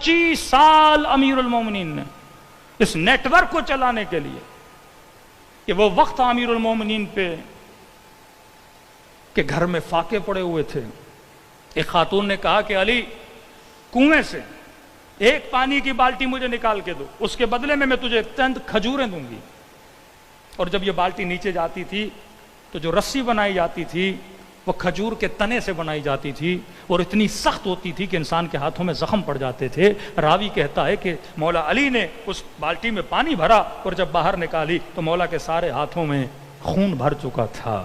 25 साल अमीरुल मोमिनीन ने इस नेटवर्क को चलाने के लिए, कि वो वक्त अमीरुल मोमिनीन पे कि घर में फाके पड़े हुए थे। एक खातून ने कहा कि अली, कुएं से एक पानी की बाल्टी मुझे निकाल के दो, उसके बदले में मैं तुझे चंद खजूरें दूंगी। और जब ये बाल्टी नीचे जाती थी तो जो रस्सी बनाई जाती थी वो खजूर के तने से बनाई जाती थी और इतनी सख्त होती थी कि इंसान के हाथों में जख्म पड़ जाते थे। रावी कहता है कि मौला अली ने उस बाल्टी में पानी भरा और जब बाहर निकाली तो मौला के सारे हाथों में खून भर चुका था।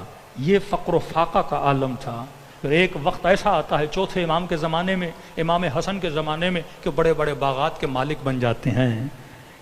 ये फ़क्र फाका का आलम था। फिर एक वक्त ऐसा आता है चौथे इमाम के ज़माने में, इमाम हसन के ज़माने में, कि बड़े बड़े बागात के मालिक बन जाते हैं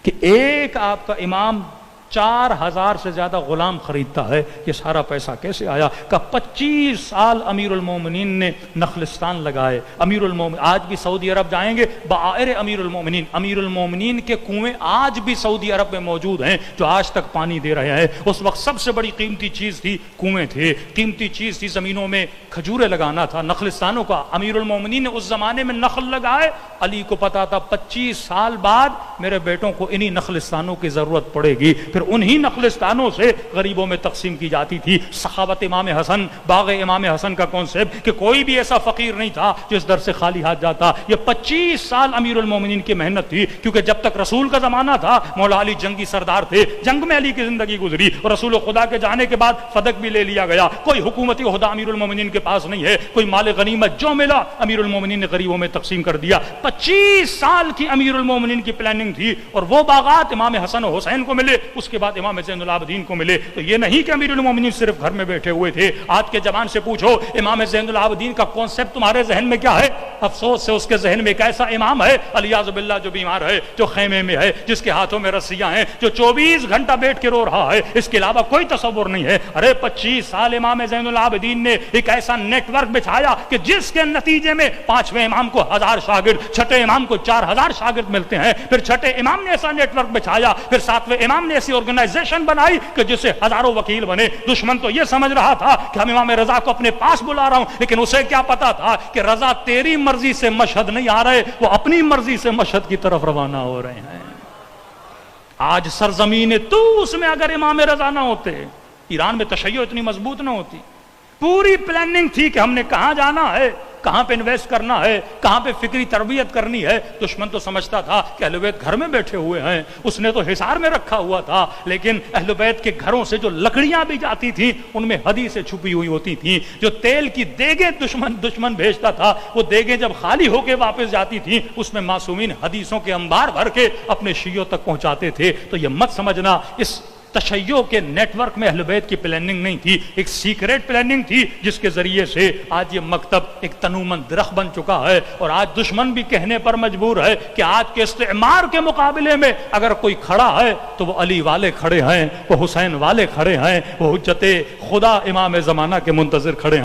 कि एक आपका इमाम 4000 से ज्यादा गुलाम खरीदता है। ये सारा पैसा कैसे आया? का 25 साल अमीरुल मोमिनीन ने नखलिस्तान लगाए। अमीरुल मोमिनीन आज भी सऊदी अरब जाएंगे, बाएर अमीरुल मोमिनीन, अमीरुल मोमिनीन के कुएं आज भी सऊदी अरब में मौजूद हैं जो आज तक पानी दे रहे हैं। उस वक्त सबसे बड़ी कीमती चीज थी कुएं थे, कीमती चीज थी जमीनों में खजूरें लगाना था, नखलिस्तानों का। अमीरुल मोमिनीन ने उस जमाने में नखल लगाए। अली को पता था 25 साल बाद मेरे बेटों को इन्हीं नखलिस्तानों की जरूरत पड़ेगी। फिर उन्हीं नखलिस्तानों से गरीबों में तकसीम की जाती थी। सखावत इमाम हसन, बाग इमाम हसन का कॉन्सेप्ट कि कोई भी ऐसा फकीर नहीं था जो इस दर से खाली हाथ जाता। ये 25 साल अमीरुल मोमिनीन की मेहनत थी, क्योंकि जब तक रसूल का जमाना था मौला अली जंगी सरदार थे, जंग में अली की जिंदगी गुजरी और रसूल खुदा के जाने के बाद फदक भी ले लिया गया। कोई हुकूमती ओहदा अमीरुल मोमिनीन के पास नहीं है, कोई माल गनीमत जो मिला अमीरुल मोमिनीन ने गरीबों में तकसीम कर दिया। 25 साल की अमीरुल मोमिनीन की प्लानिंग थी और वो बागात इमाम हसन और हुसैन को मिले, उसके बाद इमाम ज़ैनुल आबिदीन को मिले। तो ये नहीं कि अमीरुल मोमिनीन सिर्फ घर में बैठे हुए थे। आज के जवान से पूछो इमाम ज़ैनुल आबिदीन का कॉन्सेप्ट तुम्हारे जहन में क्या है? अफसोस से उसके जहन में एक ऐसा इमाम है अलियाज़ बिल्लाह जो बीमार है, जो खेमे में है, जिसके हाथों में रस्सियां हैं, जो 24 घंटा बैठ के रो रहा है। इसके अलावा कोई तसव्वुर नहीं है। अरे 25 साल इमाम ज़ैनुल आबिदीन ने एक ऐसा नेटवर्क बिछाया कि जिसके नतीजे में 5वें इमाम को 1000 शागिर्द, छठे इमाम को 4000 शागिर्द मिलते हैं। फिर छठे इमाम ने ऐसा नेटवर्क बिछाया, फिर 7वें इमाम ने ऐसी ऑर्गेनाइजेशन बनाई कि जिससे हजारों वकील बने। दुश्मन तो यह समझ रहा था कि हम इमाम रजा को अपने पास बुला रहा हूं, लेकिन उसे क्या पता था कि रजा तेरी मर्जी से मशहद नहीं आ रहे, वो अपनी मर्जी से मशहद की तरफ रवाना हो रहे हैं। आज सरजमीन तूस में अगर इमाम रजा ना होते, ईरान में तशय्यो इतनी मजबूत ना होती। पूरी प्लानिंग थी कि हमने कहां जाना है, कहां पे इन्वेस्ट करना है, कहां पे फिक्री तरबियत करनी है। दुश्मन तो समझता था कि अहले बैत घर में बैठे हुए हैं, उसने तो हिसार में रखा हुआ था, लेकिन अहले बैत के घरों से जो लकड़ियां भी जाती थी उनमें हदीसें छुपी हुई होती थी। जो तेल की देगे दुश्मन भेजता था, वो देगे जब खाली होके वापस जाती थी उसमें मासूमीन हदीसों के अंबार भर के अपने शियों तक पहुंचाते थे। तो ये मत समझना इस तशय्यो के नेटवर्क में अहले बैत की प्लानिंग नहीं थी, एक सीक्रेट प्लानिंग थी जिसके जरिए से आज ये मकतब एक तनूमंद दरख्त बन चुका है। और आज दुश्मन भी कहने पर मजबूर है कि आज के इस्तेमार के मुकाबले में अगर कोई खड़ा है तो वो अली वाले खड़े हैं, वो हुसैन वाले खड़े हैं, वो हुज्जते खुदा इमाम ज़माना के मुंतज़िर खड़े हैं।